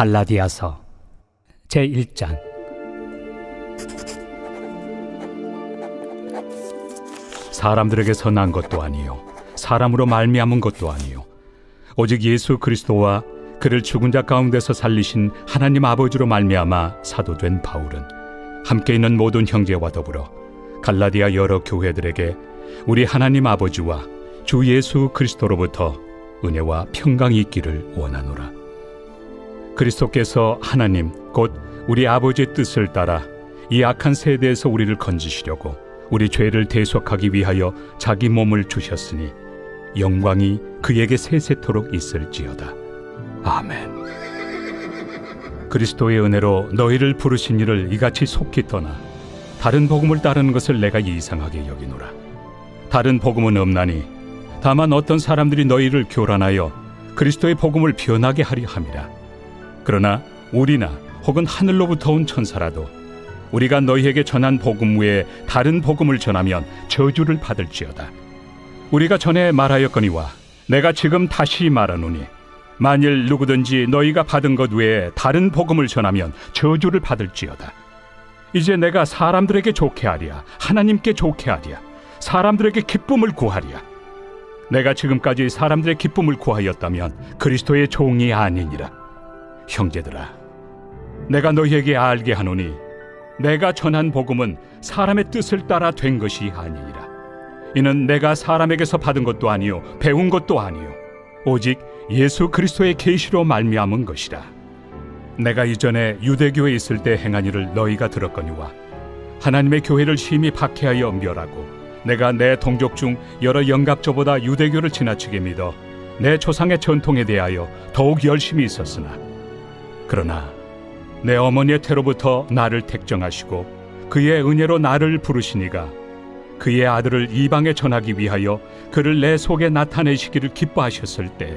갈라디아서 제1장. 사람들에게서 난 것도 아니요 사람으로 말미암은 것도 아니요 오직 예수 그리스도와 그를 죽은 자 가운데서 살리신 하나님 아버지로 말미암아 사도된 바울은 함께 있는 모든 형제와 더불어 갈라디아 여러 교회들에게 우리 하나님 아버지와 주 예수 그리스도로부터 은혜와 평강이 있기를 원하노라. 그리스도께서 하나님 곧 우리 아버지의 뜻을 따라 이 악한 세대에서 우리를 건지시려고 우리 죄를 대속하기 위하여 자기 몸을 주셨으니 영광이 그에게 세세토록 있을지어다. 아멘. 그리스도의 은혜로 너희를 부르신 이를 이같이 속히 떠나 다른 복음을 따르는 것을 내가 이상하게 여기노라. 다른 복음은 없나니 다만 어떤 사람들이 너희를 교란하여 그리스도의 복음을 변하게 하려 함이라. 그러나 우리나 혹은 하늘로부터 온 천사라도 우리가 너희에게 전한 복음 외에 다른 복음을 전하면 저주를 받을지어다. 우리가 전에 말하였거니와 내가 지금 다시 말하노니 만일 누구든지 너희가 받은 것 외에 다른 복음을 전하면 저주를 받을지어다. 이제 내가 사람들에게 좋게 하랴 하나님께 좋게 하랴 사람들에게 기쁨을 구하랴. 내가 지금까지 사람들의 기쁨을 구하였다면 그리스도의 종이 아니니라. 형제들아, 내가 너희에게 알게 하노니 내가 전한 복음은 사람의 뜻을 따라 된 것이 아니니라. 이는 내가 사람에게서 받은 것도 아니요 배운 것도 아니요 오직 예수 그리스도의 계시로 말미암은 것이라. 내가 이전에 유대교에 있을 때 행한 일을 너희가 들었거니와 하나님의 교회를 심히 박해하여 멸하고 내가 내 동족 중 여러 영갑조보다 유대교를 지나치게 믿어 내 조상의 전통에 대하여 더욱 열심히 있었으나 그러나 내 어머니의 태로부터 나를 택정하시고 그의 은혜로 나를 부르시니가 그의 아들을 이방에 전하기 위하여 그를 내 속에 나타내시기를 기뻐하셨을 때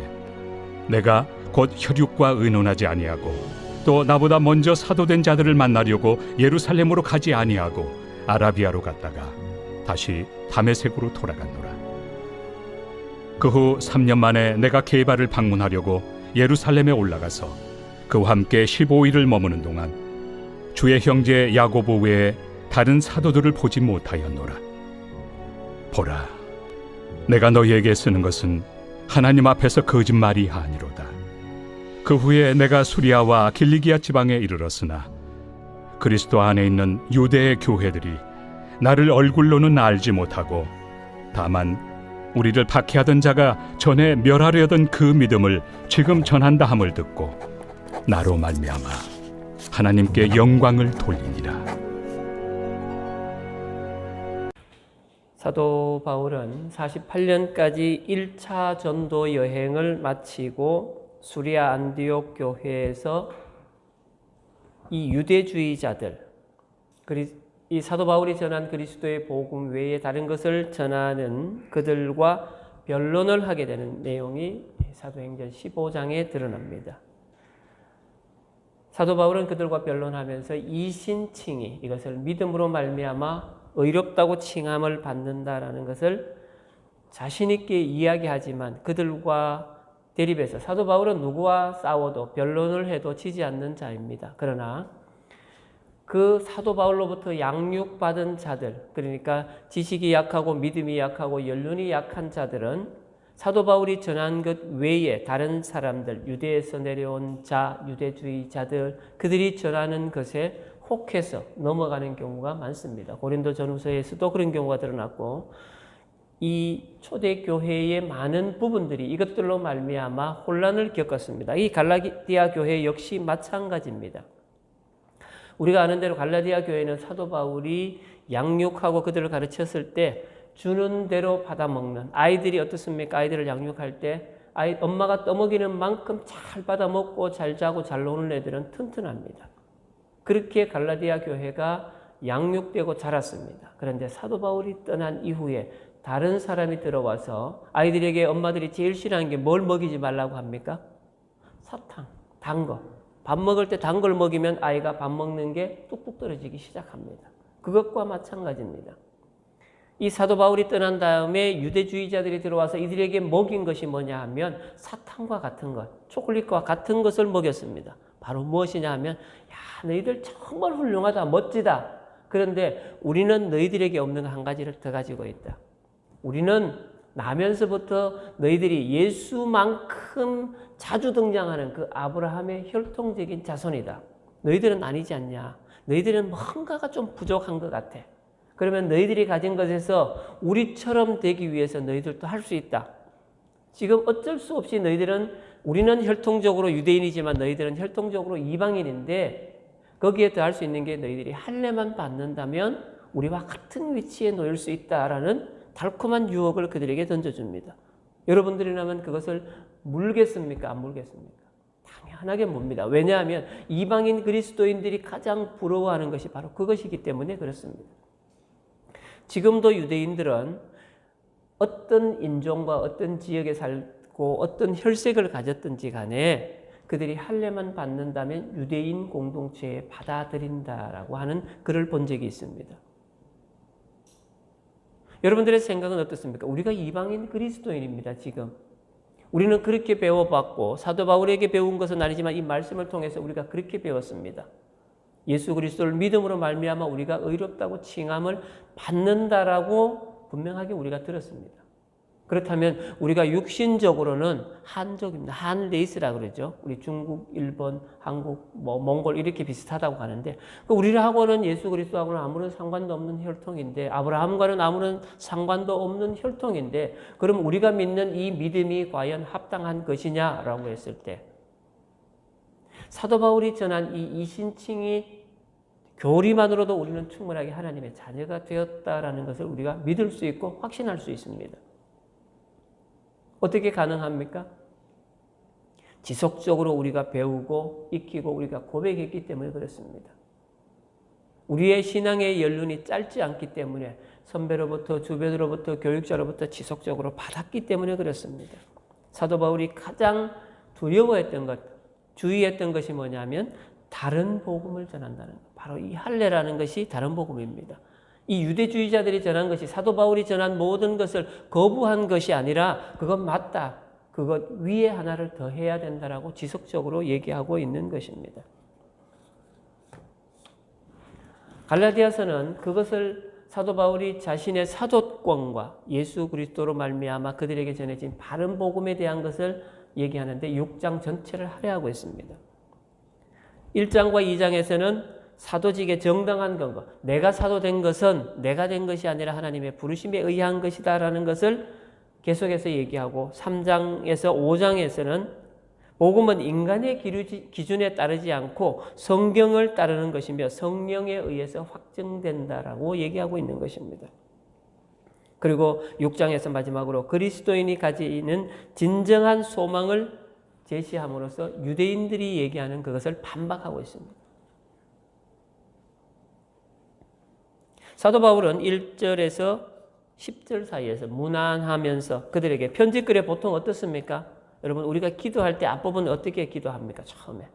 내가 곧 혈육과 의논하지 아니하고 또 나보다 먼저 사도된 자들을 만나려고 예루살렘으로 가지 아니하고 아라비아로 갔다가 다시 다메섹으로 돌아갔노라. 그 후 3년 만에 내가 게바를 방문하려고 예루살렘에 올라가서 그와 함께 15일을 머무는 동안 주의 형제 야고보 외에 다른 사도들을 보지 못하였노라. 보라, 내가 너희에게 쓰는 것은 하나님 앞에서 거짓말이 아니로다. 그 후에 내가 수리아와 길리기아 지방에 이르렀으나 그리스도 안에 있는 유대의 교회들이 나를 얼굴로는 알지 못하고 다만 우리를 박해하던 자가 전에 멸하려던 그 믿음을 지금 전한다 함을 듣고 나로 말미암아 하나님께 영광을 돌리니라. 사도 바울은 48년까지 1차 전도 여행을 마치고 수리아 안디옥 교회에서 이 유대주의자들, 이 사도 바울이 전한 그리스도의 복음 외에 다른 것을 전하는 그들과 변론을 하게 되는 내용이 사도행전 15장에 드러납니다. 사도 바울은 그들과 변론하면서 이신칭의 이것을 믿음으로 말미암아 의롭다고 칭함을 받는다라는 것을 자신 있게 이야기하지만 그들과 대립해서 사도 바울은 누구와 싸워도 변론을 해도 지지 않는 자입니다. 그러나 그 사도 바울로부터 양육받은 자들, 그러니까 지식이 약하고 믿음이 약하고 연륜이 약한 자들은 사도 바울이 전한 것 외에 다른 사람들, 유대에서 내려온 자, 유대주의자들, 그들이 전하는 것에 혹해서 넘어가는 경우가 많습니다. 고린도전후서에서도 그런 경우가 드러났고 이 초대교회의 많은 부분들이 이것들로 말미암아 혼란을 겪었습니다. 이 갈라디아 교회 역시 마찬가지입니다. 우리가 아는 대로 갈라디아 교회는 사도 바울이 양육하고 그들을 가르쳤을 때 주는 대로 받아먹는 아이들이 어떻습니까? 아이들을 양육할 때 엄마가 떠먹이는 만큼 잘 받아먹고 잘 자고 잘 노는 애들은 튼튼합니다. 그렇게 갈라디아 교회가 양육되고 자랐습니다. 그런데 사도 바울이 떠난 이후에 다른 사람이 들어와서 아이들에게 엄마들이 제일 싫어하는 게 뭘 먹이지 말라고 합니까? 사탕, 단 거. 밥 먹을 때 단 걸 먹이면 아이가 밥 먹는 게 뚝뚝 떨어지기 시작합니다. 그것과 마찬가지입니다. 이 사도 바울이 떠난 다음에 유대주의자들이 들어와서 이들에게 먹인 것이 뭐냐 하면 사탕과 같은 것, 초콜릿과 같은 것을 먹였습니다. 바로 무엇이냐 하면 야, 너희들 정말 훌륭하다, 멋지다. 그런데 우리는 너희들에게 없는 한 가지를 더 가지고 있다. 우리는 나면서부터 너희들이 예수만큼 자주 등장하는 그 아브라함의 혈통적인 자손이다. 너희들은 아니지 않냐. 너희들은 뭔가가 좀 부족한 것 같아. 그러면 너희들이 가진 것에서 우리처럼 되기 위해서 너희들도 할 수 있다. 지금 어쩔 수 없이 우리는 혈통적으로 유대인이지만 너희들은 혈통적으로 이방인인데 거기에 더 할 수 있는 게 너희들이 할례만 받는다면 우리와 같은 위치에 놓일 수 있다라는 달콤한 유혹을 그들에게 던져줍니다. 여러분들이라면 그것을 물겠습니까? 안 물겠습니까? 당연하게 뭡니다. 왜냐하면 이방인 그리스도인들이 가장 부러워하는 것이 바로 그것이기 때문에 그렇습니다. 지금도 유대인들은 어떤 인종과 어떤 지역에 살고 어떤 혈색을 가졌든지 간에 그들이 할례만 받는다면 유대인 공동체에 받아들인다라고 하는 글을 본 적이 있습니다. 여러분들의 생각은 어떻습니까? 우리가 이방인 그리스도인입니다. 지금 우리는 그렇게 배워봤고 사도 바울에게 배운 것은 아니지만 이 말씀을 통해서 우리가 그렇게 배웠습니다. 예수 그리스도를 믿음으로 말미암아 우리가 의롭다고 칭함을 받는다라고 분명하게 우리가 들었습니다. 그렇다면 우리가 육신적으로는 한족입니다. 한 레이스라고 그러죠. 우리 중국, 일본, 한국, 몽골 이렇게 비슷하다고 하는데 우리하고는 예수 그리스도하고는 아무런 상관도 없는 혈통인데 아브라함과는 아무런 상관도 없는 혈통인데 그럼 우리가 믿는 이 믿음이 과연 합당한 것이냐라고 했을 때 사도 바울이 전한 이 이신칭이 교리만으로도 우리는 충분하게 하나님의 자녀가 되었다라는 것을 우리가 믿을 수 있고 확신할 수 있습니다. 어떻게 가능합니까? 지속적으로 우리가 배우고 익히고 우리가 고백했기 때문에 그렇습니다. 우리의 신앙의 연륜이 짧지 않기 때문에 선배로부터 주변으로부터 교육자로부터 지속적으로 받았기 때문에 그렇습니다. 사도 바울이 가장 두려워했던 것, 주의했던 것이 뭐냐면 다른 복음을 전한다는 것. 바로 이 할례라는 것이 다른 복음입니다. 이 유대주의자들이 전한 것이 사도 바울이 전한 모든 것을 거부한 것이 아니라 그것 맞다. 그것 위에 하나를 더 해야 된다라고 지속적으로 얘기하고 있는 것입니다. 갈라디아서는 그것을 사도 바울이 자신의 사도권과 예수 그리스도로 말미암아 그들에게 전해진 바른 복음에 대한 것을 얘기하는데 6장 전체를 할애하고 있습니다. 1장과 2장에서는 사도직의 정당한 근거, 내가 사도된 것은 내가 된 것이 아니라 하나님의 부르심에 의한 것이다라는 것을 계속해서 얘기하고 3장에서 5장에서는 복음은 인간의 기준에 따르지 않고 성경을 따르는 것이며 성령에 의해서 확증된다라고 얘기하고 있는 것입니다. 그리고 6장에서 마지막으로 그리스도인이 가지는 진정한 소망을 제시함으로써 유대인들이 얘기하는 그것을 반박하고 있습니다. 사도 바울은 1절에서 10절 사이에서 무난하면서 그들에게 편지글에 보통 어떻습니까? 여러분 우리가 기도할 때 앞부분 어떻게 기도합니까? 처음에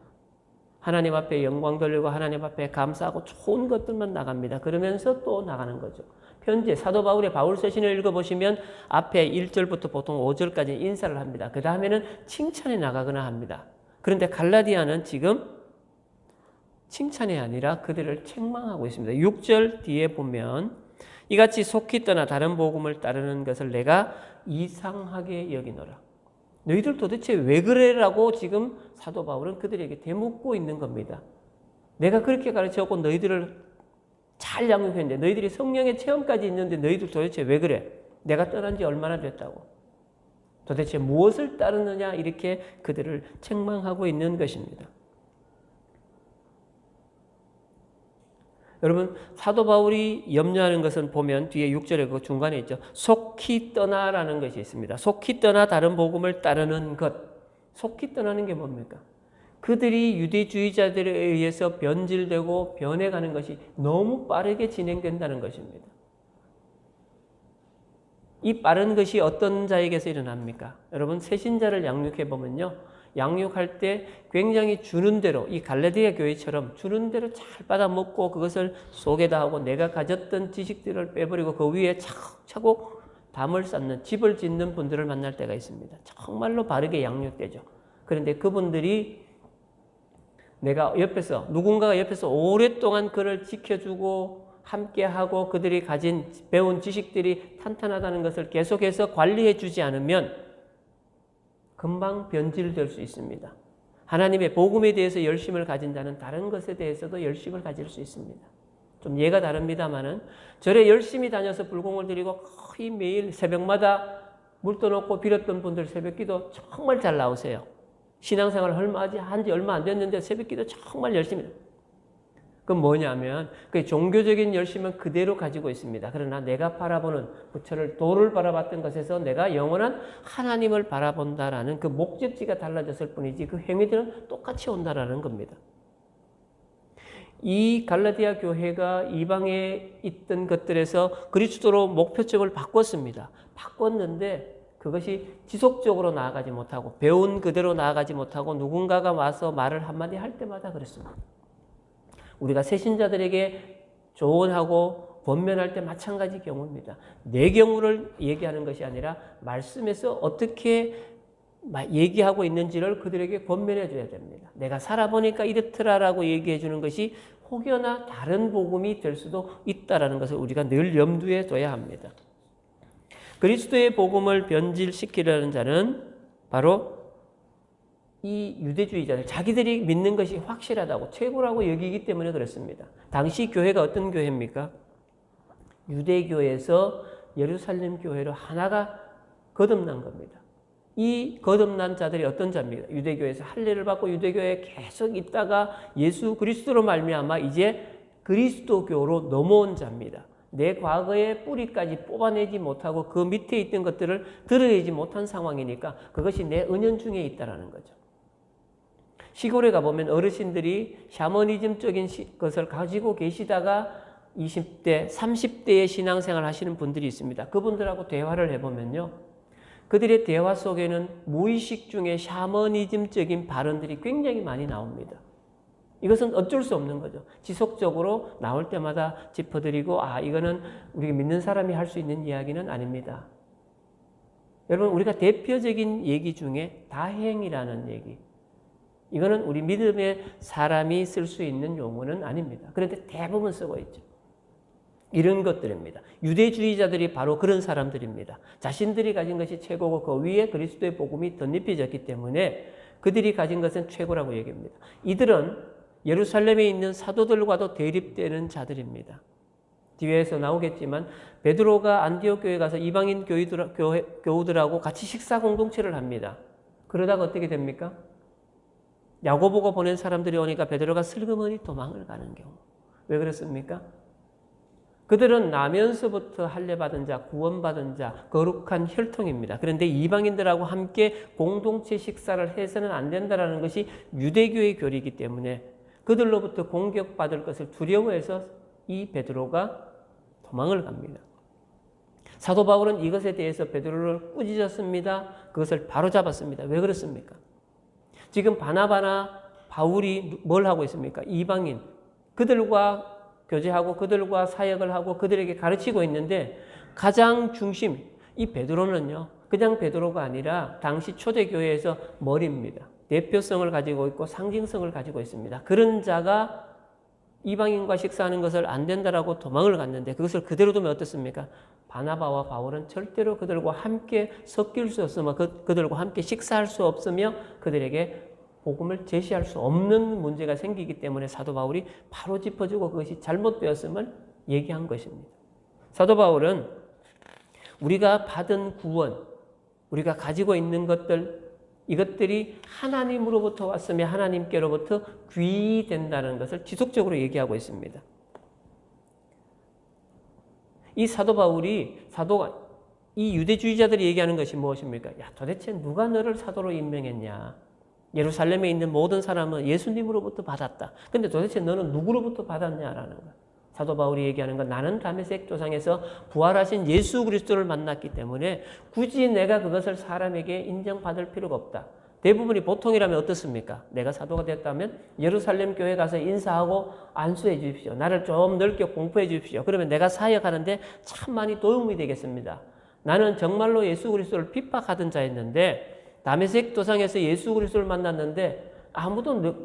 하나님 앞에 영광 돌리고 하나님 앞에 감사하고 좋은 것들만 나갑니다. 그러면서 또 나가는 거죠. 편지 사도 바울의 바울 서신을 읽어보시면 앞에 1절부터 보통 5절까지 인사를 합니다. 그 다음에는 칭찬에 나가거나 합니다. 그런데 갈라디아는 지금 칭찬이 아니라 그들을 책망하고 있습니다. 6절 뒤에 보면 이같이 속히 떠나 다른 복음을 따르는 것을 내가 이상하게 여기노라. 너희들 도대체 왜 그래라고 지금 사도 바울은 그들에게 되묻고 있는 겁니다. 내가 그렇게 가르쳐갖고 너희들을 잘 양육했는데 너희들이 성령의 체험까지 있는데 너희들 도대체 왜 그래? 내가 떠난 지 얼마나 됐다고? 도대체 무엇을 따르느냐 이렇게 그들을 책망하고 있는 것입니다. 여러분 사도 바울이 염려하는 것은 보면 뒤에 6절에 그 중간에 있죠. 속히 떠나라는 것이 있습니다. 속히 떠나 다른 복음을 따르는 것. 속히 떠나는 게 뭡니까? 그들이 유대주의자들에 의해서 변질되고 변해가는 것이 너무 빠르게 진행된다는 것입니다. 이 빠른 것이 어떤 자에게서 일어납니까? 여러분 새신자를 양육해 보면요. 양육할 때 굉장히 주는 대로 이 갈라디아 교회처럼 주는 대로 잘 받아먹고 그것을 속에다 하고 내가 가졌던 지식들을 빼버리고 그 위에 차곡차곡 담을 쌓는 집을 짓는 분들을 만날 때가 있습니다. 정말로 바르게 양육되죠. 그런데 그분들이 내가 옆에서 누군가가 옆에서 오랫동안 그를 지켜주고 함께하고 그들이 가진 배운 지식들이 탄탄하다는 것을 계속해서 관리해 주지 않으면 금방 변질될 수 있습니다. 하나님의 복음에 대해서 열심을 가진 자는 다른 것에 대해서도 열심을 가질 수 있습니다. 좀 예가 다릅니다만은 절에 열심히 다녀서 불공을 드리고 거의 매일 새벽마다 물 떠놓고 빌었던 분들 새벽기도 정말 잘 나오세요. 신앙생활을 한지 얼마 안 됐는데 새벽기도 정말 열심히. 그건 뭐냐면 그 종교적인 열심은 그대로 가지고 있습니다. 그러나 내가 바라보는 부처를 도를 바라봤던 것에서 내가 영원한 하나님을 바라본다라는 그 목적지가 달라졌을 뿐이지 그 행위들은 똑같이 온다라는 겁니다. 이 갈라디아 교회가 이방에 있던 것들에서 그리스도로 목표점을 바꿨습니다. 바꿨는데 그것이 지속적으로 나아가지 못하고 배운 그대로 나아가지 못하고 누군가가 와서 말을 한마디 할 때마다 그랬습니다. 우리가 새신자들에게 조언하고 권면할 때 마찬가지 경우입니다. 내 경우를 얘기하는 것이 아니라 말씀에서 어떻게 얘기하고 있는지를 그들에게 권면해 줘야 됩니다. 내가 살아보니까 이렇더라라고 얘기해 주는 것이 혹여나 다른 복음이 될 수도 있다는 것을 우리가 늘 염두에 둬야 합니다. 그리스도의 복음을 변질시키려는 자는 바로 이 유대주의자들, 자기들이 믿는 것이 확실하다고 최고라고 여기기 때문에 그렇습니다. 당시 교회가 어떤 교회입니까? 유대교에서 예루살렘 교회로 하나가 거듭난 겁니다. 이 거듭난 자들이 어떤 자입니까? 유대교에서 할례를 받고 유대교에 계속 있다가 예수 그리스도로 말미암아 이제 그리스도교로 넘어온 자입니다. 내 과거의 뿌리까지 뽑아내지 못하고 그 밑에 있던 것들을 드러내지 못한 상황이니까 그것이 내 은연중에 있다는 거죠. 시골에 가보면 어르신들이 샤머니즘적인 것을 가지고 계시다가 20대, 30대의 신앙생활 하시는 분들이 있습니다. 그분들하고 대화를 해보면요. 그들의 대화 속에는 무의식 중에 샤머니즘적인 발언들이 굉장히 많이 나옵니다. 이것은 어쩔 수 없는 거죠. 지속적으로 나올 때마다 짚어드리고 이거는 우리가 믿는 사람이 할 수 있는 이야기는 아닙니다. 여러분 우리가 대표적인 얘기 중에 다행이라는 얘기, 이거는 우리 믿음의 사람이 쓸 수 있는 용어는 아닙니다. 그런데 대부분 쓰고 있죠. 이런 것들입니다. 유대주의자들이 바로 그런 사람들입니다. 자신들이 가진 것이 최고고 그 위에 그리스도의 복음이 덧입혀졌기 때문에 그들이 가진 것은 최고라고 얘기합니다. 이들은 예루살렘에 있는 사도들과도 대립되는 자들입니다. 뒤에서 나오겠지만 베드로가 안디옥 교회에 가서 이방인 교우들하고 같이 식사 공동체를 합니다. 그러다가 어떻게 됩니까? 야고보가 보낸 사람들이 오니까 베드로가 슬그머니 도망을 가는 경우. 왜 그렇습니까? 그들은 나면서부터 할례받은 자, 구원받은 자, 거룩한 혈통입니다. 그런데 이방인들하고 함께 공동체 식사를 해서는 안 된다는 것이 유대교의 교리이기 때문에 그들로부터 공격받을 것을 두려워해서 이 베드로가 도망을 갑니다. 사도 바울은 이것에 대해서 베드로를 꾸짖었습니다. 그것을 바로잡았습니다. 왜 그렇습니까? 지금 바나바나 바울이 뭘 하고 있습니까? 이방인, 그들과 교제하고 그들과 사역을 하고 그들에게 가르치고 있는데 가장 중심, 이 베드로는요, 그냥 베드로가 아니라 당시 초대교회에서 머리입니다. 대표성을 가지고 있고 상징성을 가지고 있습니다. 그런 자가 이방인과 식사하는 것을 안 된다라고 도망을 갔는데 그것을 그대로 두면 어떻습니까? 바나바와 바울은 절대로 그들과 함께 섞일 수 없으며 그들과 함께 식사할 수 없으며 그들에게 복음을 제시할 수 없는 문제가 생기기 때문에 사도 바울이 바로 짚어주고 그것이 잘못되었음을 얘기한 것입니다. 사도 바울은 우리가 받은 구원, 우리가 가지고 있는 것들, 이것들이 하나님으로부터 왔으며 하나님께로부터 귀된다는 것을 지속적으로 얘기하고 있습니다. 이 사도 바울이 이 유대주의자들이 얘기하는 것이 무엇입니까? 야, 도대체 누가 너를 사도로 임명했냐? 예루살렘에 있는 모든 사람은 예수님으로부터 받았다. 근데 도대체 너는 누구로부터 받았냐라는 것. 사도 바울이 얘기하는 건 나는 다메섹 도상에서 부활하신 예수 그리스도를 만났기 때문에 굳이 내가 그것을 사람에게 인정받을 필요가 없다. 대부분이 보통이라면 어떻습니까? 내가 사도가 됐다면 예루살렘 교회 가서 인사하고 안수해 주십시오. 나를 좀 넓게 공부해 주십시오. 그러면 내가 사역하는데 참 많이 도움이 되겠습니다. 나는 정말로 예수 그리스도를 핍박하던 자였는데 다메섹 도상에서 예수 그리스도를 만났는데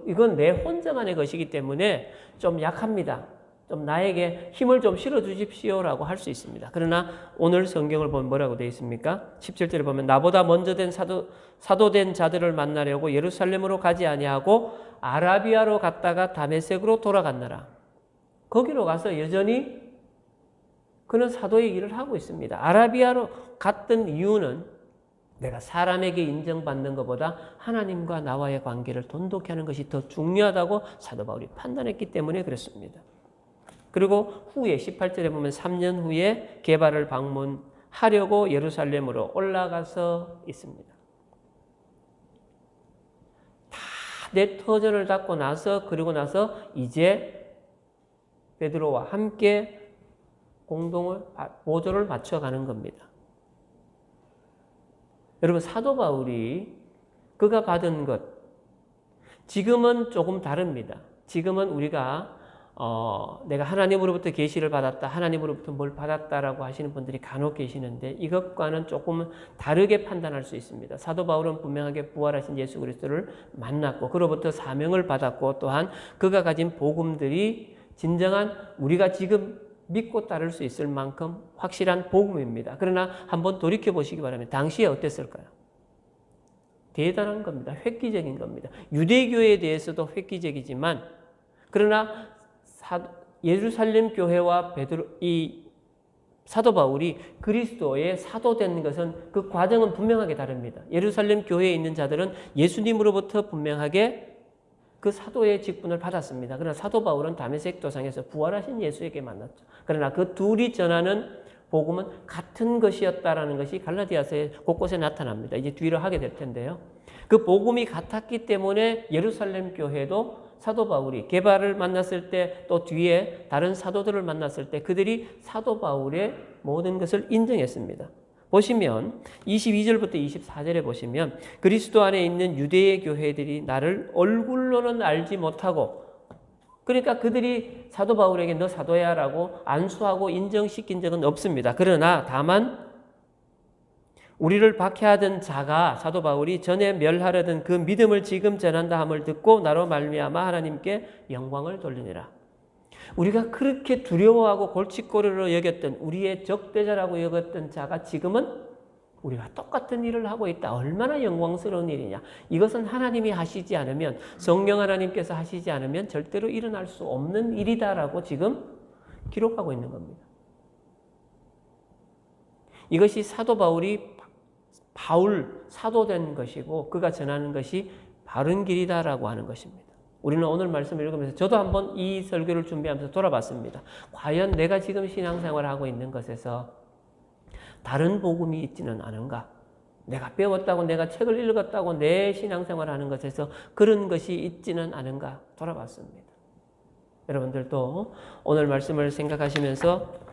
이건 내 혼자만의 것이기 때문에 좀 약합니다. 좀 나에게 힘을 좀 실어 주십시오라고 할 수 있습니다. 그러나 오늘 성경을 보면 뭐라고 되어 있습니까? 17절에 보면 나보다 먼저 된 사도된 자들을 만나려고 예루살렘으로 가지 아니하고 아라비아로 갔다가 다메섹으로 돌아갔느라. 거기로 가서 여전히 그는 사도의 일을 하고 있습니다. 아라비아로 갔던 이유는 내가 사람에게 인정받는 것보다 하나님과 나와의 관계를 돈독히 하는 것이 더 중요하다고 사도 바울이 판단했기 때문에 그렇습니다. 그리고 후에 18절에 보면 3년 후에 게바를 방문하려고 예루살렘으로 올라가서 있습니다. 다 내 터전을 닫고 나서 그리고 나서 이제 베드로와 함께 보조를 맞춰가는 겁니다. 여러분 사도 바울이 그가 받은 것 지금은 조금 다릅니다. 지금은 우리가 내가 하나님으로부터 계시를 받았다, 하나님으로부터 뭘 받았다라고 하시는 분들이 간혹 계시는데 이것과는 조금 다르게 판단할 수 있습니다. 사도 바울은 분명하게 부활하신 예수 그리스도를 만났고 그로부터 사명을 받았고 또한 그가 가진 복음들이 진정한 우리가 지금 믿고 따를 수 있을 만큼 확실한 복음입니다. 그러나 한번 돌이켜 보시기 바랍니다. 당시에 어땠을까요? 대단한 겁니다. 획기적인 겁니다. 유대교에 대해서도 획기적이지만 그러나 예루살렘 교회와 이 사도 바울이 그리스도의 사도된 것은 그 과정은 분명하게 다릅니다. 예루살렘 교회에 있는 자들은 예수님으로부터 분명하게 그 사도의 직분을 받았습니다. 그러나 사도 바울은 다메섹 도상에서 부활하신 예수에게 만났죠. 그러나 그 둘이 전하는 복음은 같은 것이었다라는 것이 갈라디아서에 곳곳에 나타납니다. 이제 뒤로 하게 될 텐데요. 그 복음이 같았기 때문에 예루살렘 교회도 사도 바울이 게바를 만났을 때 또 뒤에 다른 사도들을 만났을 때 그들이 사도 바울의 모든 것을 인정했습니다. 보시면 22절부터 24절에 보시면 그리스도 안에 있는 유대의 교회들이 나를 얼굴로는 알지 못하고 그러니까 그들이 사도 바울에게 너 사도야 라고 안수하고 인정시킨 적은 없습니다. 그러나 다만 우리를 박해하던 자가 사도 바울이 전에 멸하려던 그 믿음을 지금 전한다 함을 듣고 나로 말미암아 하나님께 영광을 돌리니라. 우리가 그렇게 두려워하고 골칫거리로 여겼던 우리의 적대자라고 여겼던 자가 지금은 우리가 똑같은 일을 하고 있다. 얼마나 영광스러운 일이냐. 이것은 하나님이 하시지 않으면 성령 하나님께서 하시지 않으면 절대로 일어날 수 없는 일이다라고 지금 기록하고 있는 겁니다. 이것이 사도 바울이 사도된 것이고 그가 전하는 것이 바른 길이다라고 하는 것입니다. 우리는 오늘 말씀을 읽으면서 저도 한번 이 설교를 준비하면서 돌아봤습니다. 과연 내가 지금 신앙생활을 하고 있는 것에서 다른 복음이 있지는 않은가? 내가 배웠다고 내가 책을 읽었다고 내 신앙생활을 하는 것에서 그런 것이 있지는 않은가? 돌아봤습니다. 여러분들도 오늘 말씀을 생각하시면서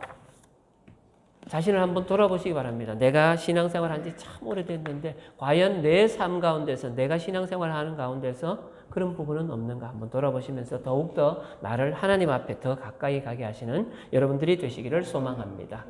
자신을 한번 돌아보시기 바랍니다. 내가 신앙생활 한 지 참 오래됐는데 과연 내 삶 가운데서 내가 신앙생활 하는 가운데서 그런 부분은 없는가 한번 돌아보시면서 더욱더 나를 하나님 앞에 더 가까이 가게 하시는 여러분들이 되시기를 소망합니다.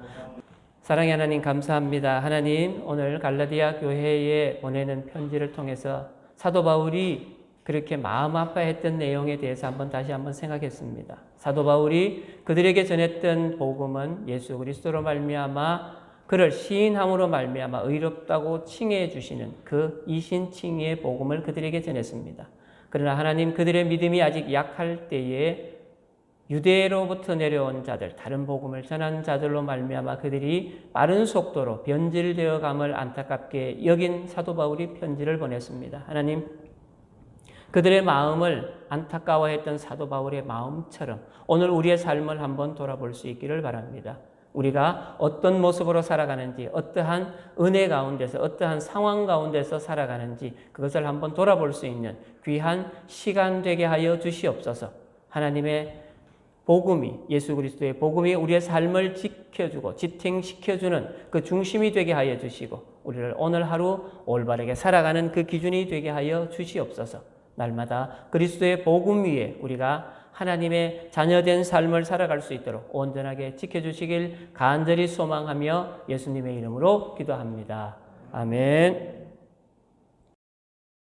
사랑의 하나님 감사합니다. 하나님 오늘 갈라디아 교회에 보내는 편지를 통해서 사도 바울이 그렇게 마음 아파했던 내용에 대해서 다시 한번 생각했습니다. 사도 바울이 그들에게 전했던 복음은 예수 그리스도로 말미암아 그를 시인함으로 말미암아 의롭다고 칭해 주시는 그 이신칭의의 복음을 그들에게 전했습니다. 그러나 하나님 그들의 믿음이 아직 약할 때에 유대로부터 내려온 자들, 다른 복음을 전한 자들로 말미암아 그들이 빠른 속도로 변질되어 감을 안타깝게 여긴 사도 바울이 편지를 보냈습니다. 하나님 그들의 마음을 안타까워했던 사도 바울의 마음처럼 오늘 우리의 삶을 한번 돌아볼 수 있기를 바랍니다. 우리가 어떤 모습으로 살아가는지, 어떠한 은혜 가운데서, 어떠한 상황 가운데서 살아가는지 그것을 한번 돌아볼 수 있는 귀한 시간 되게 하여 주시옵소서. 하나님의 복음이, 예수 그리스도의 복음이 우리의 삶을 지켜주고 지탱시켜주는 그 중심이 되게 하여 주시고 우리를 오늘 하루 올바르게 살아가는 그 기준이 되게 하여 주시옵소서. 날마다 그리스도의 복음 위에 우리가 하나님의 자녀된 삶을 살아갈 수 있도록 온전하게 지켜주시길 간절히 소망하며 예수님의 이름으로 기도합니다. 아멘.